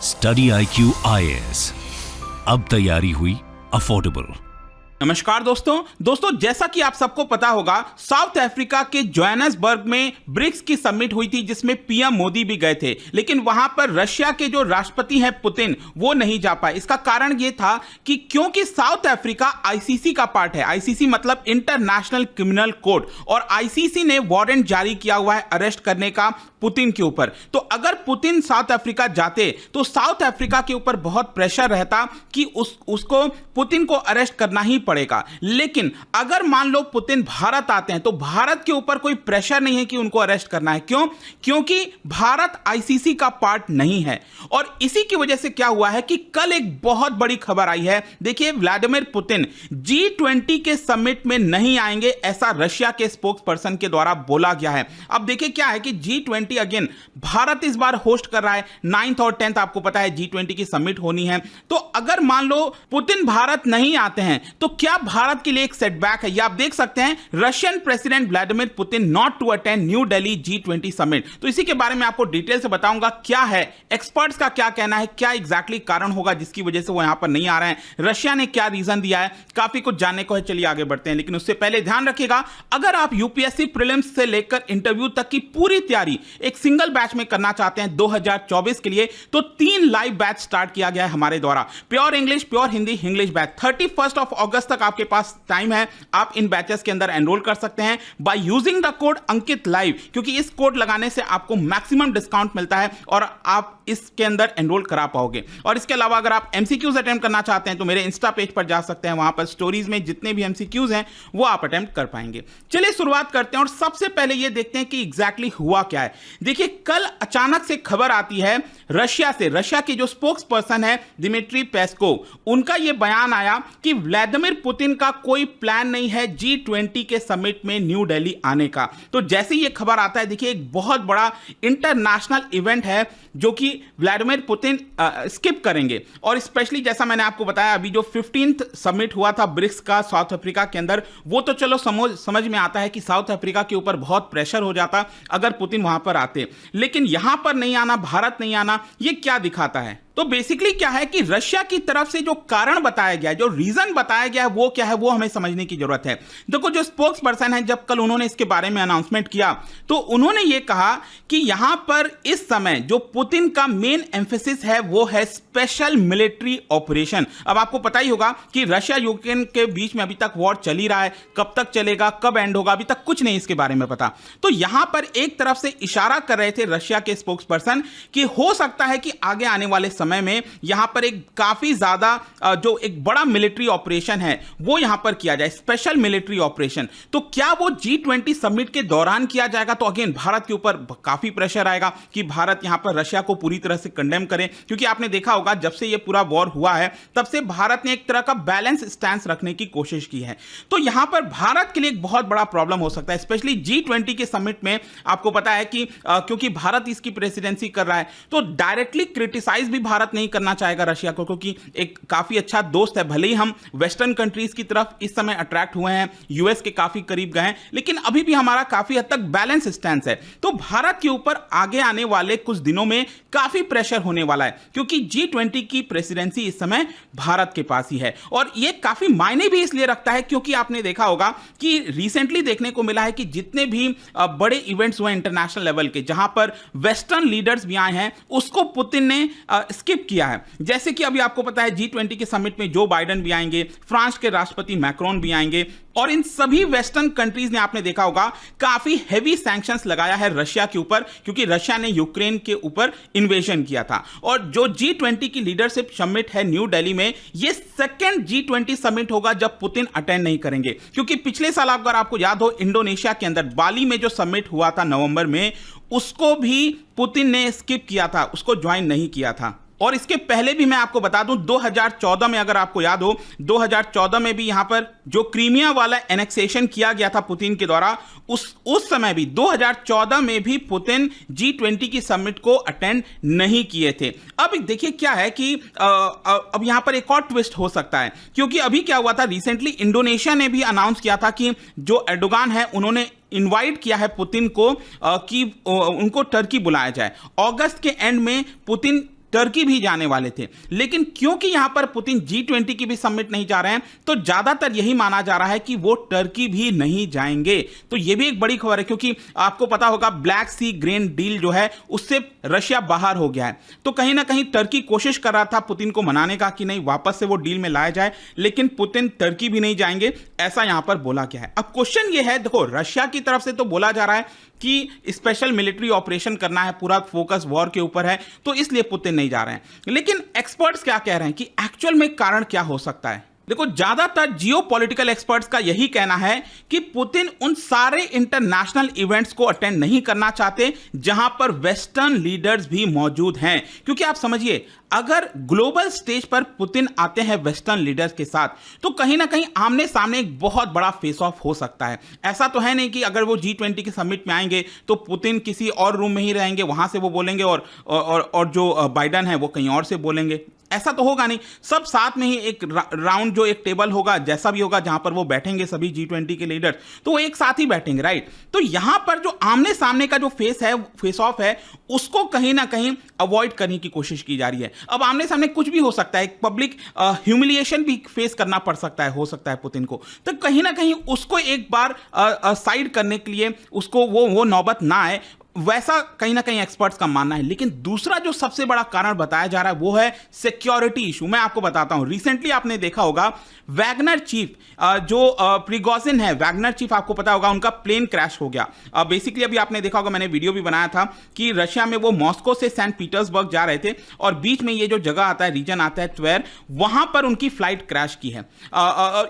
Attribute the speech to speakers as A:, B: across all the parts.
A: Study IQ IAS, अब तैयारी हुई अफोर्डेबल।
B: नमस्कार दोस्तों जैसा कि आप सबको पता होगा, साउथ अफ्रीका के जोहान्सबर्ग में ब्रिक्स की समिट हुई थी जिसमें पीएम मोदी भी गए थे, लेकिन वहां पर रशिया के जो राष्ट्रपति हैं पुतिन, वो नहीं जा पाए। इसका कारण ये था कि क्योंकि साउथ अफ्रीका आईसीसी का पार्ट है। आईसीसी मतलब इंटरनेशनल क्रिमिनल कोर्ट, और आईसीसी ने वारंट जारी किया हुआ है अरेस्ट करने का पुतिन के ऊपर। तो अगर पुतिन साउथ अफ्रीका जाते तो साउथ अफ्रीका के ऊपर बहुत प्रेशर रहता कि उसको पुतिन को अरेस्ट करना ही पड़ेगा। लेकिन अगर मान लो पुतिन भारत आते हैं तो भारत के ऊपर कोई प्रेशर नहीं है कि उनको अरेस्ट करना है। क्यों? क्योंकि भारत आईसीसी का पार्ट नहीं है। और इसी की वजह से क्या हुआ है कि कल एक बहुत बड़ी खबर आई है। देखिए, व्लादिमीर पुतिन G20 के समिट में नहीं आएंगे, ऐसा रशिया के स्पोक्स पर्सन के द्वारा बोला गया है। अब देखिए क्या है कि G20 अगेन भारत इस बार होस्ट कर रहा है। 9th और 10th आपको पता है G20 की समिट होनी है। तो अगर मान लो पुतिन भारत नहीं आते हैं तो क्या भारत के लिए एक सेटबैक है? ये आप देख सकते हैं, Russian president Vladimir Putin not to attend New Delhi G20 summit. तो इसी के बारे में आपको डिटेल से बताऊंगा क्या है, एक्सपर्ट्स का क्या कहना है, क्या एग्जैक्टली कारण होगा जिसकी वजह से वो यहां पर नहीं आ रहे हैं, रशिया ने क्या रीजन दिया है, काफी कुछ जानने को है। चलिए आगे बढ़ते हैं, लेकिन उससे पहले ध्यान रखिएगा, अगर आप यूपीएससी प्रीलिम्स से लेकर इंटरव्यू तक की पूरी तैयारी एक सिंगल बैच में करना चाहते हैं 2024 के लिए, तो 3 लाइव बैच स्टार्ट किया गया है हमारे द्वारा। Pure English, pure Hindi, English batch 31 अगस्त तक आपके पास टाइम है। आप इन बैचेस के अंदर एनरोल कर सकते हैं by using the code Ankit live, क्योंकि इस कोड लगाने से आपको मैक्सिमम डिस्काउंट मिलता है और आप इसके अंदर एनरोल करा पाओगे। और इसके अलावा अगर आप एमसीक्यूज अटेम्प्ट करना चाहते हैं तो मेरे इंस्टा पेज पर जा सकते हैं, वहां पर स्टोरीज में जितने भी एमसीक्यूज हैं वो आप अटेम्प्ट कर पाएंगे। चलिए शुरुआत करते हैं और सबसे पहले ये देखते हैं कि एग्जैक्टली हुआ क्या है। देखिए, कल अचानक से खबर आती है रशिया से। रशिया के जो स्पोक्स पर्सन है दिमित्री पेस्कोव, उनका यह बयान आया कि व्लादिमीर पुतिन का कोई प्लान नहीं है G20 के समिट में न्यू दिल्ली आने का। तो जैसे ये खबर आता है, देखिए एक बहुत बड़ा इंटरनेशनल इवेंट है जो कि व्लादिमीर पुतिन स्किप करेंगे। और स्पेशली जैसा मैंने आपको बताया, अभी जो 15th समिट हुआ था ब्रिक्स का साउथ अफ्रीका के अंदर, वो तो चलो समझ में आता है कि साउथ अफ्रीका के ऊपर बहुत प्रेशर हो जाता अगर पुतिन वहां पर आते, लेकिन यहां पर नहीं आना, भारत नहीं आना, ये क्या दिखाता है? तो बेसिकली क्या है कि रशिया की तरफ से जो कारण बताया गया है, जो रीजन बताया गया है, वो क्या है वो हमें समझने की जरूरत है। देखो, जो स्पोक्स पर्सन है, जब कल उन्होंने इसके बारे में अनाउंसमेंट किया तो उन्होंने ये कहा कि यहां पर इस समय जो पुतिन का मेन एम्फेसिस है वो है स्पेशल मिलिट्री ऑपरेशन। अब आपको पता ही होगा कि रशिया यूक्रेन के बीच में अभी तक वॉर चल ही रहा है, कब तक चलेगा, कब एंड होगा, अभी तक कुछ नहीं इसके बारे में पता। तो यहां पर एक तरफ से इशारा कर रहे थे रशिया के स्पोक्स पर्सन कि हो सकता है कि आगे आने वाले समय में यहां पर एक काफी ज्यादा जो एक बड़ा मिलिट्री ऑपरेशन है वो यहां पर किया जाए, स्पेशल मिलिट्री ऑपरेशन। तो क्या वो G20 समिट के दौरान किया जाएगा? तो अगेन भारत के ऊपर काफी प्रेशर आएगा कि भारत यहां पर रशिया को पूरी तरह से कंडेम करे, क्योंकि आपने देखा होगा जब से ये पूरा वॉर हुआ है तब से भारत ने एक तरह का बैलेंस स्टैंस रखने की कोशिश की है। तो यहां पर भारत के लिए एक बहुत बड़ा प्रॉब्लम हो सकता है, स्पेशली G20 के समिट में। आपको पता है कि क्योंकि भारत इसकी प्रेसिडेंसी कर रहा है तो डायरेक्टली क्रिटिसाइज भी भारत नहीं करना चाहेगा रशिया को, क्योंकि एक काफी अच्छा दोस्त है। भले ही हम वेस्टर्न कंट्रीज की तरफ इस समय अट्रैक्ट हुए हैं, यूएस के काफी करीब गए हैं, लेकिन अभी भी हमारा काफी हद तक बैलेंस स्टैंस है। तो भारत के ऊपर आगे आने वाले कुछ दिनों में काफी प्रेशर होने वाला है, क्योंकि G20 की प्रेसिडेंसी इस समय भारत के पास ही है। और यह काफी मायने भी इसलिए रखता है क्योंकि आपने देखा होगा कि रिसेंटली देखने को मिला है कि जितने भी बड़े इवेंट्स हुए इंटरनेशनल लेवल के, जहां पर वेस्टर्न लीडर्स भी आए हैं, उसको पुतिन ने स्किप किया है। जैसे कि अभी आपको पता है G20 के समिट में जो बाइडेन भी आएंगे, फ्रांस के राष्ट्रपति मैक्रोन भी आएंगे, और इन सभी वेस्टर्न कंट्रीज ने आपने देखा होगा काफी हेवी सैंक्शंस लगाया है रशिया के ऊपर, क्योंकि रशिया ने यूक्रेन के ऊपर इन्वेजन किया था। और जो G20 की लीडरशिप समिट है न्यू दिल्ली में, ये सेकेंड G20 समिट होगा जब पुतिन अटेंड नहीं करेंगे, क्योंकि पिछले साल अगर आपको याद हो इंडोनेशिया के अंदर बाली में जो समिट हुआ था नवंबर में, उसको भी पुतिन ने स्किप किया था, उसको ज्वाइन नहीं किया था। और इसके पहले भी मैं आपको बता दूं 2014 में, अगर आपको याद हो 2014 में भी यहां पर जो क्रीमिया वाला एनेक्सेशन किया गया था पुतिन के द्वारा, उस समय भी 2014 में भी पुतिन G20 की समिट को अटेंड नहीं किए थे। अब देखिए क्या है कि अब यहां पर एक और ट्विस्ट हो सकता है, क्योंकि अभी क्या हुआ था, रिसेंटली इंडोनेशिया ने भी अनाउंस किया था कि जो एर्डोगान है उन्होंने इनवाइट किया है पुतिन को कि उनको टर्की बुलाया जाए। अगस्त के एंड में पुतिन टर्की भी जाने वाले थे, लेकिन क्योंकि यहां पर पुतिन G20 की भी समिट नहीं जा रहे हैं, तो ज्यादातर यही माना जा रहा है कि वो टर्की भी नहीं जाएंगे। तो ये भी एक बड़ी खबर है, क्योंकि आपको पता होगा ब्लैक सी ग्रेन डील जो है उससे रशिया बाहर हो गया है। तो कहीं ना कहीं टर्की कोशिश कर रहा था पुतिन को मनाने का कि नहीं वापस से वो डील में लाया जाए, लेकिन पुतिन टर्की भी नहीं जाएंगे, ऐसा यहां पर बोला गया है। अब क्वेश्चन ये है, देखो रशिया की तरफ से तो बोला जा रहा है कि स्पेशल मिलिट्री ऑपरेशन करना है, पूरा फोकस वॉर के ऊपर है, तो इसलिए पुतिन नहीं जा रहे हैं। लेकिन एक्सपर्ट्स क्या कह रहे हैं कि एक्चुअल में कारण क्या हो सकता है। देखो ज्यादातर जियोपॉलिटिकल एक्सपर्ट्स का यही कहना है कि पुतिन उन सारे इंटरनेशनल इवेंट्स को अटेंड नहीं करना चाहते जहां पर वेस्टर्न लीडर्स भी मौजूद हैं। क्योंकि आप समझिए, अगर ग्लोबल स्टेज पर पुतिन आते हैं वेस्टर्न लीडर्स के साथ, तो कहीं ना कहीं आमने सामने एक बहुत बड़ा फेस ऑफ हो सकता है। ऐसा तो है नहीं कि अगर वो G20 की समिट में आएंगे तो पुतिन किसी और रूम में ही रहेंगे, वहां से वो बोलेंगे और जो बाइडन है वो कहीं और से बोलेंगे। ऐसा तो होगा नहीं, सब साथ में ही एक राउंड जो एक टेबल होगा, जैसा भी होगा, जहां पर वो बैठेंगे सभी G20 के लीडर्स, तो वो एक साथ ही बैठेंगे, राइट। तो यहां पर जो आमने सामने का जो फेस ऑफ है उसको कहीं ना कहीं अवॉइड करने की कोशिश की जा रही है। अब आमने सामने कुछ भी हो सकता है, पब्लिक ह्यूमिलिएशन भी फेस करना पड़ सकता है, हो सकता है पुतिन को, तो कहीं ना कहीं उसको एक बार साइड करने के लिए उसको वो नौबत ना आए, वैसा कहीं ना कहीं एक्सपर्ट्स का मानना है। लेकिन दूसरा जो सबसे बड़ा कारण बताया जा रहा है वो है सिक्योरिटी इशू। मैं आपको बताता हूं, रिसेंटली आपने देखा होगा वैगनर चीफ जो प्रिगोजिन है, वैगनर चीफ आपको पता होगा उनका प्लेन क्रैश हो गया। बेसिकली अभी आपने देखा होगा, मैंने वीडियो भी बनाया था कि रशिया में वो मॉस्को से सेंट पीटर्सबर्ग जा रहे थे और बीच में ये जो जगह आता है, रीजन आता है ट्वेर, वहां पर उनकी फ्लाइट क्रैश की है।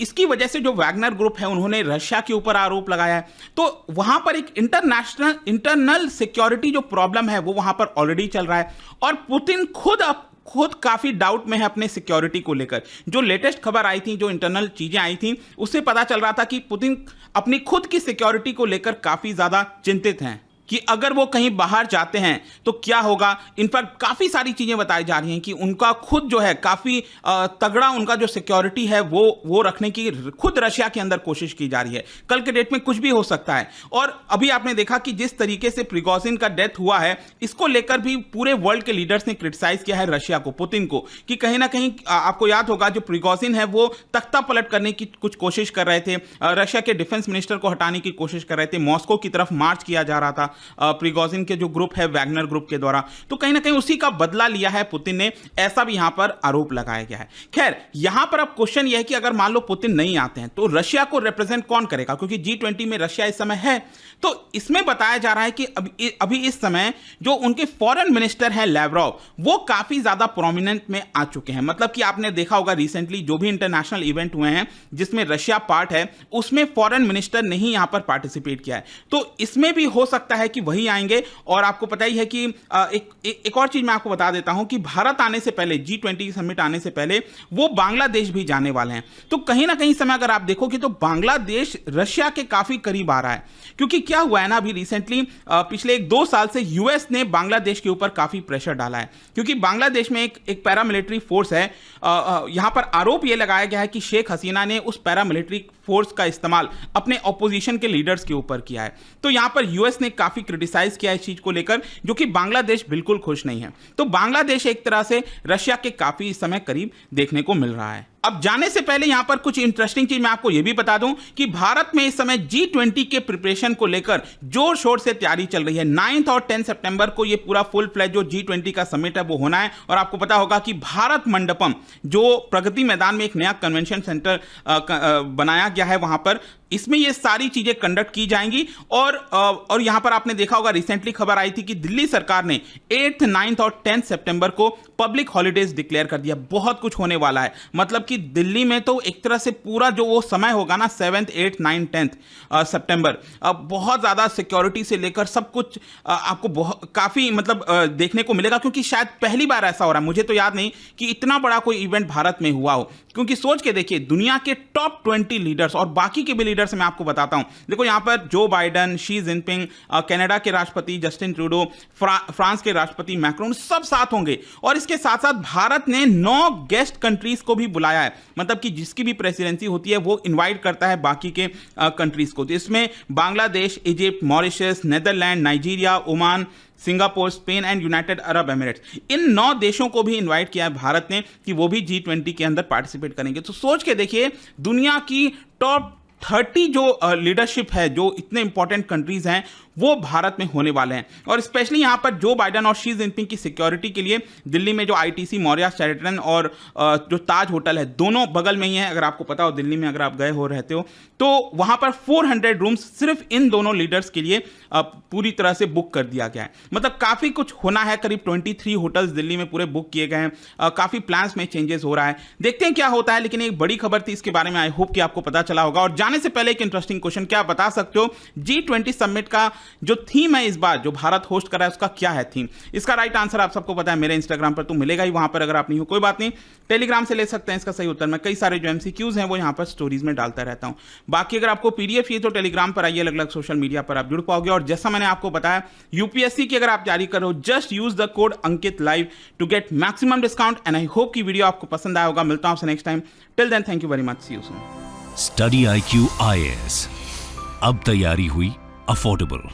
B: इसकी वजह से जो वैगनर ग्रुप है उन्होंने रशिया के ऊपर आरोप लगाया है। तो वहां पर एक इंटरनल सिक्योरिटी जो प्रॉब्लम है वो वहां पर ऑलरेडी चल रहा है और पुतिन खुद काफी डाउट में है अपने सिक्योरिटी को लेकर। जो लेटेस्ट खबर आई थी, जो इंटरनल चीजें आई थी, उससे पता चल रहा था कि पुतिन अपनी खुद की सिक्योरिटी को लेकर काफी ज्यादा चिंतित हैं कि अगर वो कहीं बाहर जाते हैं तो क्या होगा। इनफैक्ट काफी सारी चीजें बताई जा रही हैं कि उनका खुद जो है काफी तगड़ा उनका जो सिक्योरिटी है वो रखने की खुद रशिया के अंदर कोशिश की जा रही है। कल के डेट में कुछ भी हो सकता है। और अभी आपने देखा कि जिस तरीके से प्रिगोजिन का डेथ हुआ है, इसको लेकर भी पूरे वर्ल्ड के लीडर्स ने क्रिटिसाइज किया है रशिया को, पुतिन को, कि कहीं ना कहीं आपको याद होगा जो प्रिगोजिन है वो तख्ता पलट करने की कुछ कोशिश कर रहे थे, रशिया के डिफेंस मिनिस्टर को हटाने की कोशिश कर रहे थे, मॉस्को की तरफ मार्च किया जा रहा था प्रिगोजिन के जो ग्रुप है वैगनर ग्रुप के द्वारा। तो कहीं ना कहीं उसी का बदला लिया है पुतिन ने, ऐसा भी यहां पर आरोप लगाया गया है। खैर, यहां पर अब क्वेश्चन यह है कि अगर मान लो पुतिन नहीं आते हैं तो रशिया को रिप्रेजेंट कौन करेगा, क्योंकि G20 में रशिया इस समय है। तो इसमें बताया जा रहा है कि अभी इस समय जो उनके फॉरेन मिनिस्टर हैं लैवरोव, वो काफी ज्यादा प्रोमिनेंट में आ चुके हैं। मतलब कि आपने देखा होगा रिसेंटली जो भी इंटरनेशनल इवेंट हुए हैं जिसमें रशिया पार्ट है, उसमें फॉरेन मिनिस्टर ने ही यहां पर पार्टिसिपेट किया है। तो इसमें भी हो सकता है कि वही आएंगे। और आपको पता ही है कि एक और चीज मैं आपको बता देता हूं कि भारत आने से पहले, G20 की समिट आने से पहले वो बांग्लादेश भी जाने वाले हैं। तो कहीं ना कहीं समय अगर आप देखोगे तो बांग्लादेश रशिया के काफी करीब आ रहा है। क्योंकि क्या हुआ है ना, अभी रिसेंटली पिछले 1-2 साल से यूएस ने बांग्लादेश के ऊपर काफी प्रेशर डाला है, क्योंकि बांग्लादेश में एक पैरामिलिट्री फोर्स है। यहां पर आरोप यह लगाया गया है कि शेख हसीना ने उस पैरामिलिट्री फोर्स का इस्तेमाल अपने ऑपोजिशन के लीडर्स के ऊपर किया है। तो यहां पर यूएस ने काफी क्रिटिसाइज किया इस चीज को लेकर, जो कि बांग्लादेश बिल्कुल खुश नहीं है। तो बांग्लादेश एक तरह से रशिया के काफी इस समय करीब देखने को मिल रहा है। अब जाने से पहले यहां पर कुछ इंटरेस्टिंग चीज मैं आपको यह भी बता दूं कि भारत में इस समय G20 के प्रिपरेशन को लेकर जोर शोर से तैयारी चल रही है। 9 और 10 सितंबर को यह पूरा फुल फ्लैज जो G20 का समिट है वो होना है। और आपको पता होगा कि भारत मंडपम जो प्रगति मैदान में एक नया कन्वेंशन सेंटर बनाया गया है, वहां पर इसमें ये सारी चीजें कंडक्ट की जाएंगी। और यहां पर आपने देखा होगा रिसेंटली खबर आई थी कि दिल्ली सरकार ने 8, 9 और 10 सितंबर को पब्लिक हॉलीडेज डिक्लेयर कर दिया। बहुत कुछ होने वाला है, मतलब कि दिल्ली में तो एक तरह से पूरा जो वो समय होगा ना 7, 8, 9, 10 सितंबर, बहुत ज्यादा सिक्योरिटी से लेकर सब कुछ आपको काफी मतलब देखने को मिलेगा। क्योंकि शायद पहली बार ऐसा हो रहा है, मुझे तो याद नहीं कि इतना बड़ा कोई इवेंट भारत में हुआ हो। क्योंकि सोच के देखिए, दुनिया के टॉप 20 लीडर्स और बाकी के भी लीडर्स लीडर्स मैं आपको बताता हूं। देखो यहाँ पर जो बाइडन, शी जिनपिंग, कनाडा के राष्ट्रपति जस्टिन ट्रूडो, फ्रांस के राष्ट्रपति मैक्रोन सब साथ होंगे। और इसके साथ साथ भारत ने 9 गेस्ट कंट्रीज को भी बुलाया है, मतलब कि जिसकी भी प्रेसिडेंसी होती है वो इनवाइट करता है बाकी के कंट्रीज को। तो इसमें Bangladesh, Egypt, Mauritius, Netherlands, Nigeria, Oman, Singapore, Spain and United Arab Emirates, इन 9 देशों को भी इनवाइट किया है भारत ने कि वो भी G20 के अंदर पार्टिसिपेट करेंगे। तो सोच के देखिए, दुनिया की टॉप 30 जो लीडरशिप है, जो इतने इंपॉर्टेंट कंट्रीज हैं, वो भारत में होने वाले हैं। और स्पेशली यहाँ पर जो बाइडन और शी जिनपिंग की सिक्योरिटी के लिए दिल्ली में जो ITC, मौर्या शेरेटन और जो ताज होटल है, दोनों बगल में ही है। अगर आपको पता हो, दिल्ली में अगर आप गए हो, रहते हो, तो वहाँ पर 400 रूम्स सिर्फ इन दोनों लीडर्स के लिए पूरी तरह से बुक कर दिया गया है। मतलब काफ़ी कुछ होना है। करीब 23 होटल्स दिल्ली में पूरे बुक किए गए हैं। काफ़ी प्लान्स में चेंजेस हो रहा है, देखते हैं क्या होता है। लेकिन एक बड़ी खबर थी, इसके बारे में आई होप कि आपको पता चला होगा। और जाने से पहले एक इंटरेस्टिंग क्वेश्चन, क्या आप बता सकते हो G20 समिट का जो थीम है इस बार, जो भारत होस्ट कर रहा है, उसका क्या है थीम? इसका राइट आंसर आप सबको पता है, मेरे इंस्टाग्राम पर तो मिलेगा ही, वहां पर अगर आप नहीं हो कोई बात नहीं, टेलीग्राम से ले सकते हैं इसका सही उत्तर। मैं कई सारे जो MCQs हैं वो यहां पर स्टोरीज में डालता रहता हूं। बाकी अगर आपको PDF चाहिए तो टेलीग्राम पर आइए, अलग अलग सोशल मीडिया पर आप जुड़ पाओगे। और जैसा मैंने आपको बताया, UPSC की अगर आप तैयारी करो, just use the code Ankit live to get maximum discount. And I hope की वीडियो आपको पसंद आया होगा। मिलता हूं आपसे next time. Till then, thank you very much, see you soon.
A: Study IQ IAS, अब तैयारी हुई अफोर्डेबल।